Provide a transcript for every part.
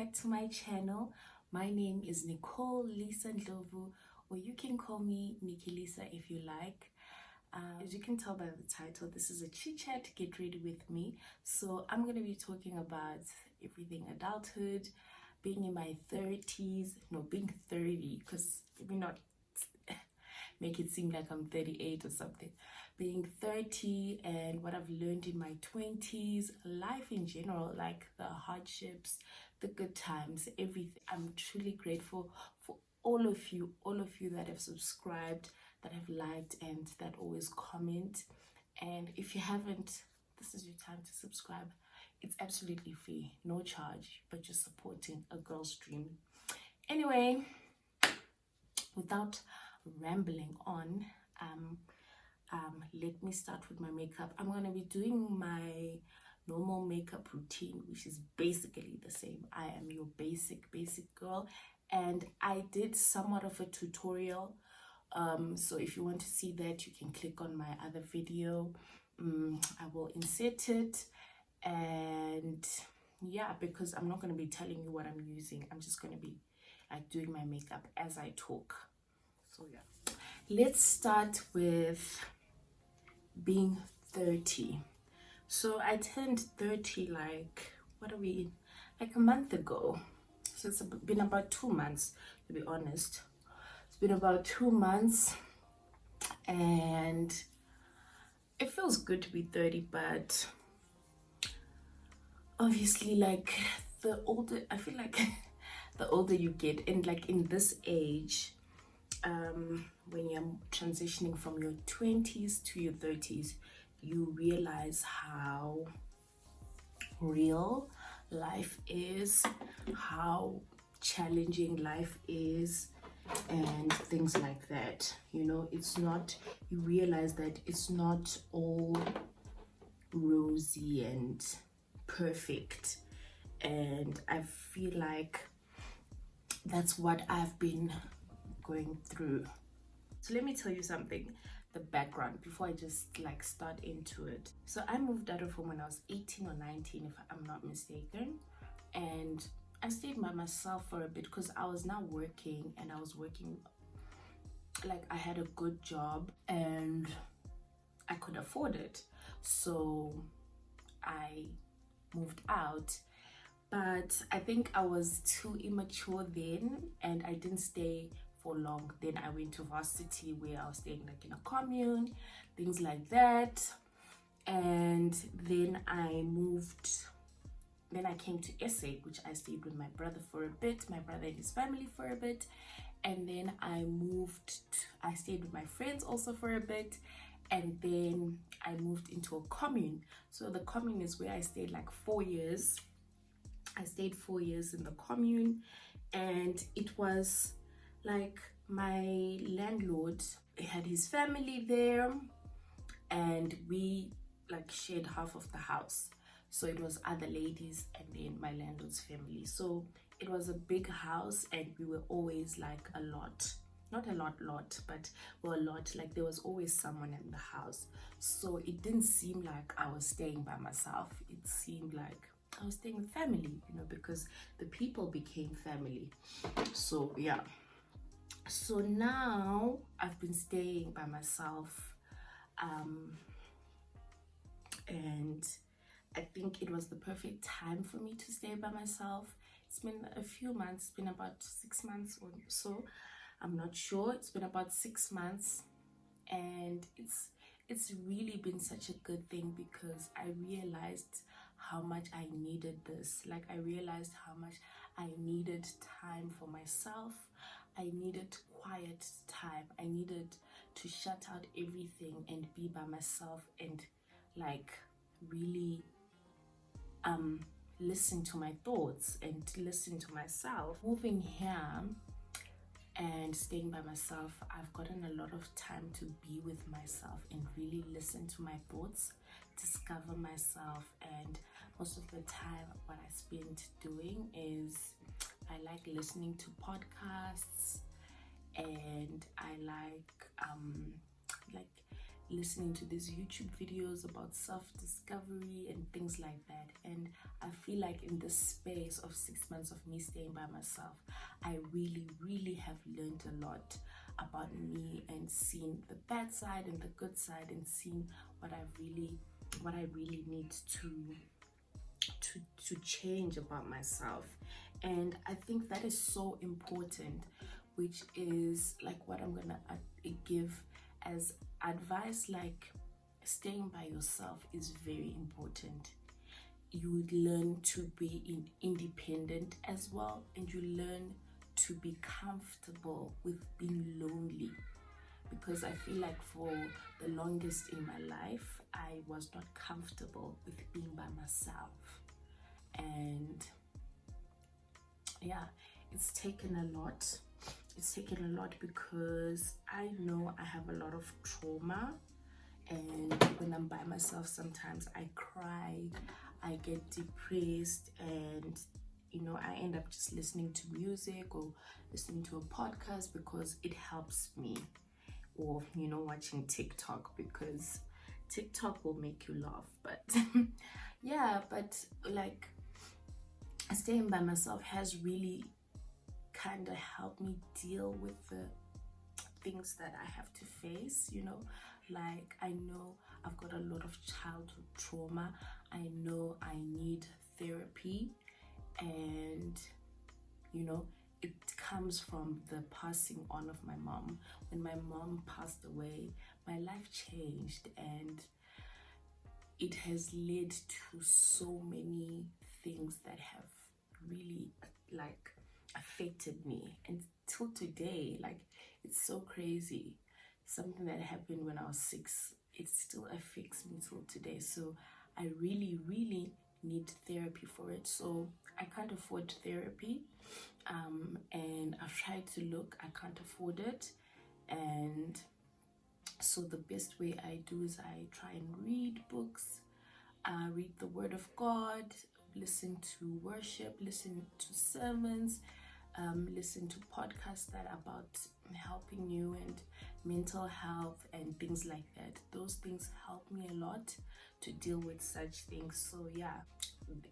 back to my channel. My name is Nicole Lisa Ndlovu, or you can call me Nikki Lisa if you like. As you can tell by the title, this is a chit chat, get ready with me. So I'm going to be talking about everything adulthood, being in my 30s, no, being 30, because let me not make it seem like I'm 38 or something. Being 30 and what I've learned in my 20s, life in general, like the hardships, the good times, everything. I'm truly grateful for all of you that have subscribed, that have liked, and that always comment. And if you haven't, this is your time to subscribe. It's absolutely free, no charge, but just supporting a girl's dream. Anyway, without rambling on, let me start with my makeup. I'm going to be doing my normal makeup routine, which is basically the same. I am your basic girl, and I did somewhat of a tutorial, so if you want to see that, you can click on my other video. I will insert it. And yeah, because I'm not going to be telling you what I'm using, I'm just going to be like doing my makeup as I talk. So yeah, let's start with being 30. So I turned 30 like, what are we, like a month ago. So it's been about 2 months, to be honest. It's been about 2 months, and it feels good to be 30, but obviously, like, the older, I feel like the older you get, and like in this age, when you're transitioning from your 20s to your 30s, you realize how real life is, how challenging life is, and things like that. You know, it's not, you realize that it's not all rosy and perfect, and I feel like that's what I've been going through. So let me tell you something, the background, before I just like start into it. So I moved out of home when I was 18 or 19, if I'm not mistaken, and I stayed by myself for a bit because I was now working, and I was working, like, I had a good job and I could afford it, so I moved out. But I think I was too immature then, and I didn't stay for long. Then I went to varsity, where I was staying like in a commune, things like that. And then I moved, then I came to SA, which I stayed with my brother for a bit, my brother and his family for a bit. And then I I stayed with my friends also for a bit. And then I moved into a commune. So the commune is where I stayed like 4 years. I stayed 4 years in the commune, and it was like my landlord had his family there, and we like shared half of the house. So it was other ladies and then my landlord's family. So it was a big house, and we were always like a lot, not a lot, but well, a lot, like there was always someone in the house. So it didn't seem like I was staying by myself. It seemed like I was staying with family, you know, because the people became family. So yeah, so now I've been staying by myself, and I think it was the perfect time for me to stay by myself. It's been a few months, it's been about 6 months or so, I'm not sure. It's been about 6 months, and it's really been such a good thing, because I realized how much I needed this. Like, I realized how much I needed time for myself. I needed quiet time. I needed to shut out everything and be by myself, and like really listen to my thoughts and listen to myself. Moving here and staying by myself, I've gotten a lot of time to be with myself and really listen to my thoughts, discover myself. And most of the time, what I spend doing is I like listening to podcasts, and I like listening to these YouTube videos about self-discovery and things like that. And I feel like in this space of 6 months of me staying by myself, I really have learned a lot about me and seen the bad side and the good side, and seen what I really need to change about myself. And I think that is so important, which is like what I'm gonna give as advice. Like, staying by yourself is very important. You learn to be independent as well, and you learn to be comfortable with being lonely, because I feel like for the longest in my life I was not comfortable with being by myself. And yeah, it's taken a lot. It's taken a lot because I know I have a lot of trauma, and when I'm by myself sometimes I cry, I get depressed, and I end up just listening to music or listening to a podcast because it helps me, or watching TikTok because TikTok will make you laugh. But yeah, but like, staying by myself has really kind of helped me deal with the things that I have to face. Like, I know I've got a lot of childhood trauma. I know I need therapy, and it comes from the passing on of my mom. When my mom passed away, my life changed, and it has led to so many things that have really like affected me, and till today, like, it's so crazy. Something that happened when I was 6, it still affects me till today. So I really need therapy for it. So I can't afford therapy, and I've tried to look, I can't afford it. And so the best way I do is I try and read books, read the word of God, listen to worship, listen to sermons, listen to podcasts that are about helping you and mental health and things like that. Those things help me a lot to deal with such things. So yeah,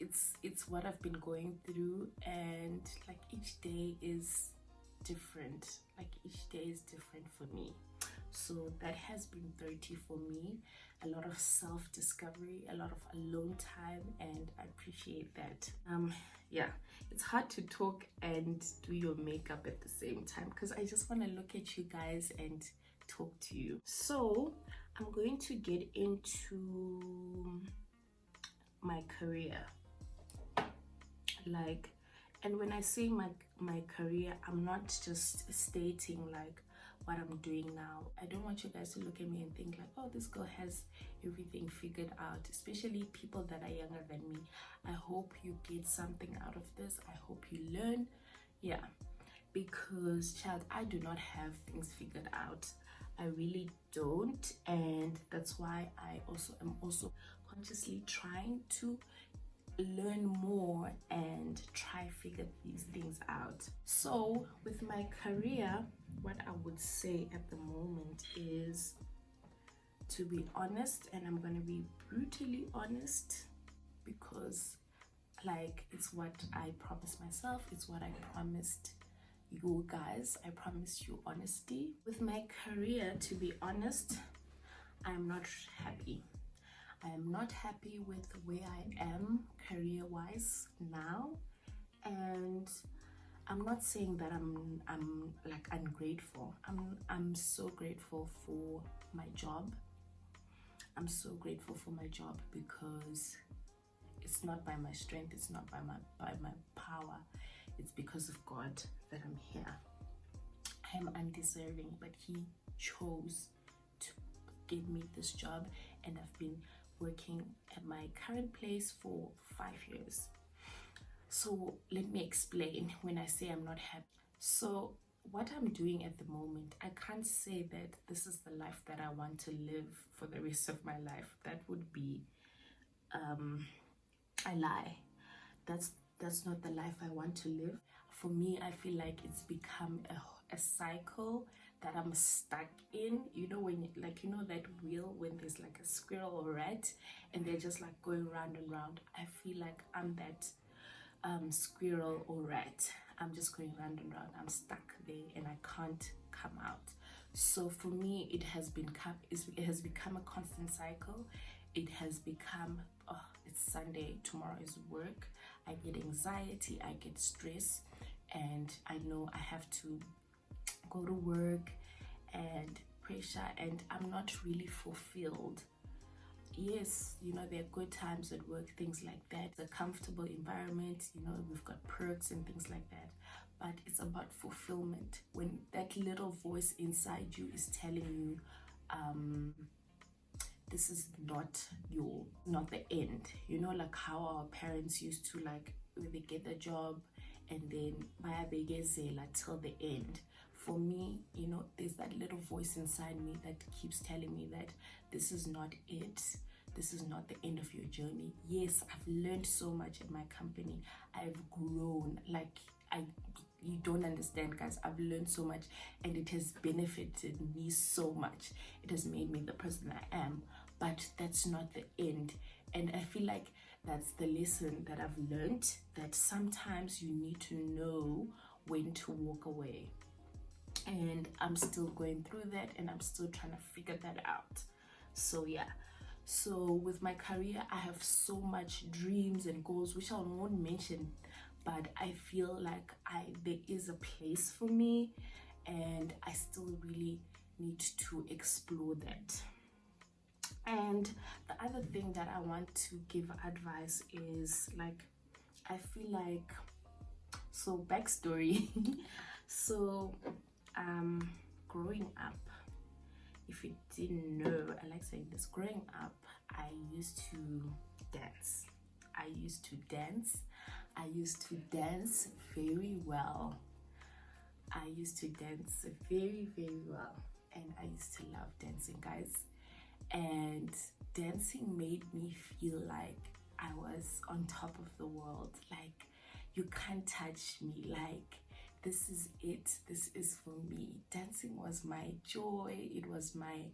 it's what I've been going through, and like, each day is different. Like, each day is different for me. So that has been 30 for me. A lot of self-discovery, a lot of alone time, and I appreciate that. Yeah, it's hard to talk and do your makeup at the same time because I just want to look at you guys and talk to you. So I'm going to get into my career. Like, and when I say my career, I'm not just stating like what I'm doing now. I don't want you guys to look at me and think like, oh, this girl has everything figured out, especially people that are younger than me. I hope you get something out of this. I hope you learn. Yeah, because child, I do not have things figured out. I really don't, and that's why I am also consciously trying to learn more and try figure these things out. So with my career, what I would say at the moment is to be honest, and I'm gonna be brutally honest because like, it's what I promised myself, it's what I promised you guys. I promise you honesty. With my career, to be honest, I'm not happy. I am not happy with where I am career-wise now, and I'm not saying that I'm like ungrateful. I'm so grateful for my job. I'm so grateful for my job because it's not by my strength, it's not by my power. It's because of God that I'm here. I am undeserving, but He chose to give me this job, and I've been working at my current place for 5 years. So let me explain when I say I'm not happy. So what I'm doing at the moment, I can't say that this is the life that I want to live for the rest of my life. That would be a lie. That's not the life I want to live. For me, I feel like it's become a cycle that I'm stuck in. You know, when like, you know that wheel when there's like a squirrel or rat and they're just like going round and round. I feel like I'm that squirrel or rat. I'm just going round and round. I'm stuck there and I can't come out. So for me, it has become a constant cycle. It has become, oh, it's Sunday, tomorrow is work. I get anxiety, I get stress, and I know I have to go to work and pressure, and I'm not really fulfilled. Yes, you know, there are good times at work, things like that, the comfortable environment, you know, we've got perks and things like that, but it's about fulfillment. When that little voice inside you is telling you this is not the end, you know, like how our parents used to, like, when they get a job and then bayabegezela till the end. For me, you know, there's that little voice inside me that keeps telling me that this is not it. This is not the end of your journey. Yes, I've learned so much at my company. I've grown. Like, you don't understand, guys. I've learned so much and it has benefited me so much. It has made me the person I am. But that's not the end. And I feel like that's the lesson that I've learned, that sometimes you need to know when to walk away. And I'm still going through that and I'm still trying to figure that out. So yeah, so with my career, I have so much dreams and goals, which I won't mention, but I feel like there is a place for me and I still really need to explore that. And the other thing that I want to give advice is, like, I feel like, so backstory. So growing up, if you didn't know, I like saying this, growing up I used to dance. I used to dance very well. I used to dance very, very well, and I used to love dancing, guys. And dancing made me feel like I was on top of the world. Like, you can't touch me. Like, this is it. This is for me. Dancing was my joy. It was my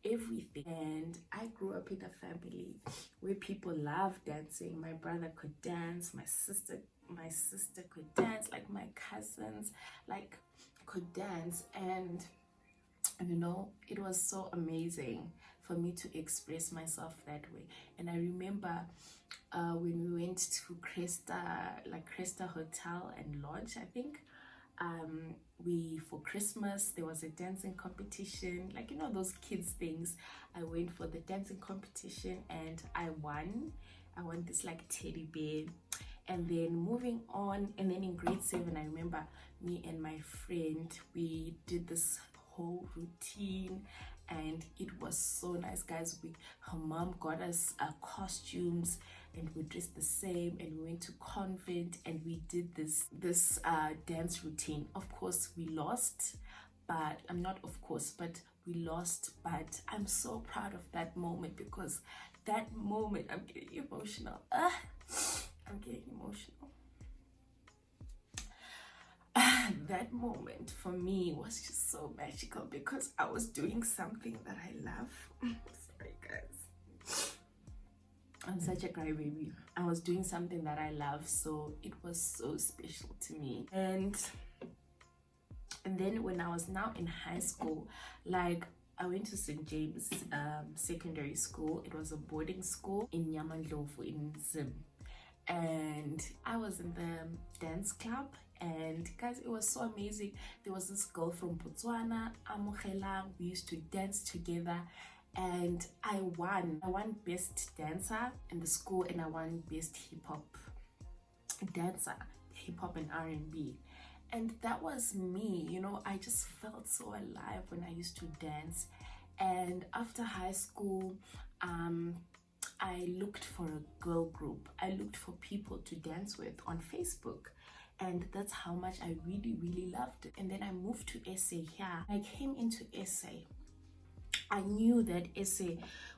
everything. And I grew up in a family where people love dancing. My brother could dance. My sister could dance. Like, my cousins, like, could dance. And you know, it was so amazing for me to express myself that way. And I remember when we went to Cresta Hotel and Lodge, I think, for Christmas there was a dancing competition, like, you know, those kids things. I went for the dancing competition and I won this like teddy bear. And then moving on, and then in grade 7, I remember me and my friend, we did this whole routine and it was so nice, guys. Her mom got us costumes and we dressed the same and we went to convent and we did this dance routine. Of course we lost, but we lost, but I'm so proud of that moment, because that moment, I'm getting emotional. I'm getting emotional. That moment for me was just so magical because I was doing something that I love. Sorry, guys. I'm such a crybaby. I was doing something that I love, so it was so special to me. And then when I was now in high school, like, I went to St. James Secondary School. It was a boarding school in Yamandlovu in Zim. And I was in the dance club, and guys, it was so amazing. There was this girl from Botswana, Amohela. We used to dance together, and I won best dancer in the school, and I won best hip-hop dancer, hip-hop and R&B. And that was me, you know. I just felt so alive when I used to dance. And after high school, I looked for a girl group. I looked for people to dance with on Facebook. And that's how much I really, really loved it. And then I moved to SA here. I came into SA. I knew that SA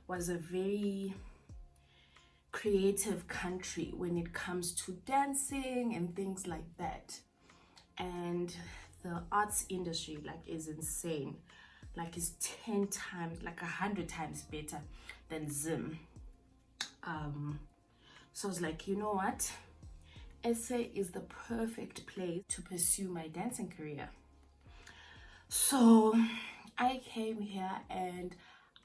was a very creative country when it comes to dancing and things like that. And the arts industry like is insane, like it's 10 times, like 100 times better than Zim. So I was like, you know what, SA is the perfect place to pursue my dancing career. So I came here and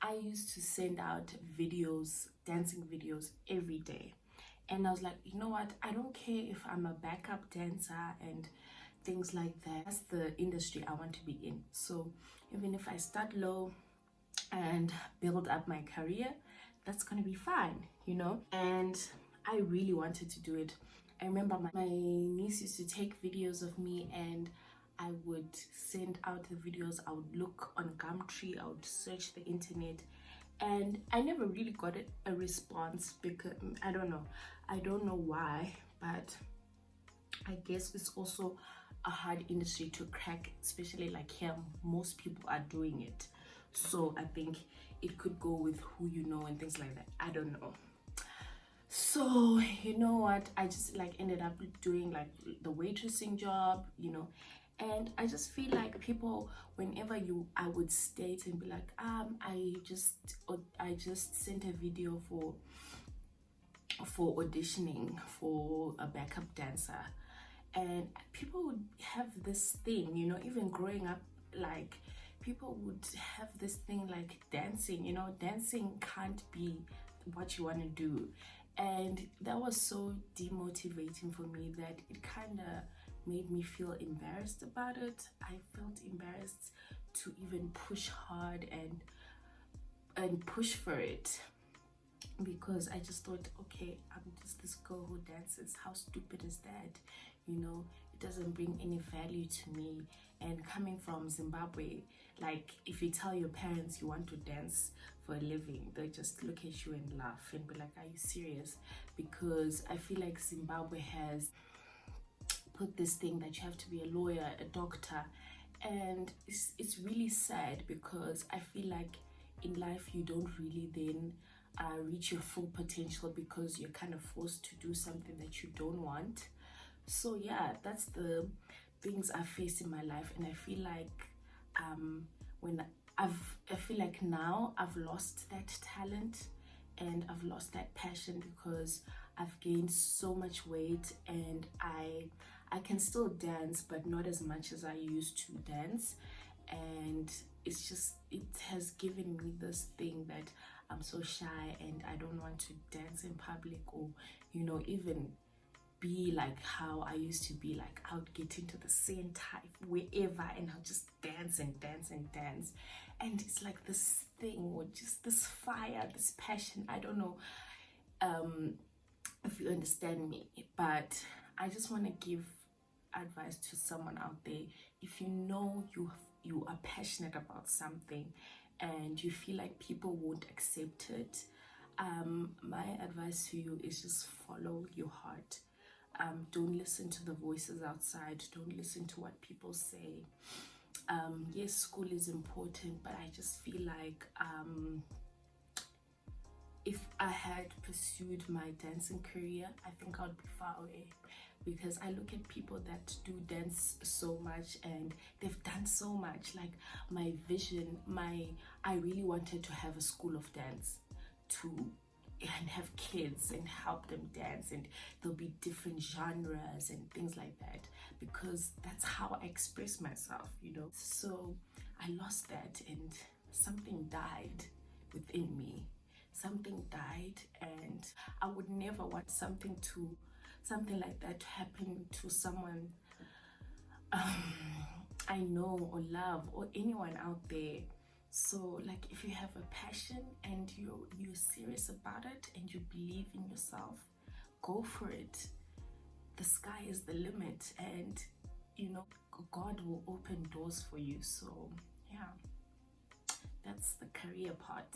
I used to send out videos, dancing videos every day. And I was like, you know what, I don't care if I'm a backup dancer and things like that. That's the industry I want to be in. So even if I start low and build up my career, that's gonna be fine, you know. And I really wanted to do it. I remember my niece used to take videos of me and I would send out the videos. I would look on Gumtree, I would search the internet, and I never really got a response because I don't know why, but I guess it's also a hard industry to crack, especially like here most people are doing it. So I think it could go with who you know and things like that. I don't know. So you know what, I just like ended up doing like the waitressing job, you know. And I just feel like people, whenever I would state and be like, I just sent a video for auditioning for a backup dancer, and people would have this thing, you know, even growing up, like people would have this thing like dancing, you know, dancing can't be what you want to do. And that was so demotivating for me that it kind of made me feel embarrassed about it. I felt embarrassed to even push hard and push for it, because I just thought, okay, I'm just this girl who dances. How stupid is that? You know, it doesn't bring any value to me. And coming from Zimbabwe, like if you tell your parents you want to dance for a living, they just look at you and laugh and be like, are you serious? Because I feel like Zimbabwe has put this thing that you have to be a lawyer, a doctor, and it's really sad, because I feel like in life you don't really then reach your full potential, because you're kind of forced to do something that you don't want. So yeah, that's the things I faced in my life. And I feel like I feel like now I've lost that talent and I've lost that passion, because I've gained so much weight, and I can still dance, but not as much as I used to dance. And it's just, it has given me this thing that I'm so shy and I don't want to dance in public, or you know, even be like how I used to be. Like I would get into the same type wherever and I'll just dance and dance and dance, and it's like this thing, or just this fire, this passion. I don't know if you understand me, but I just want to give advice to someone out there. If you know you are passionate about something and you feel like people won't accept it, my advice to you is just follow your heart. Don't listen to the voices outside. Don't listen to what people say. Yes, school is important, but I just feel like if I had pursued my dancing career, I think I'd be far away, because I look at people that do dance so much and they've done so much. Like my vision, I really wanted to have a school of dance and have kids and help them dance, and there'll be different genres and things like that, because that's how I express myself, you know. So I lost that, and something died within me. Something died, and I would never want something like that to happen to someone I know or love, or anyone out there. So like, if you have a passion and you're serious about it and you believe in yourself, go for it. The sky is the limit, and you know, God will open doors for you. So yeah, that's the career part.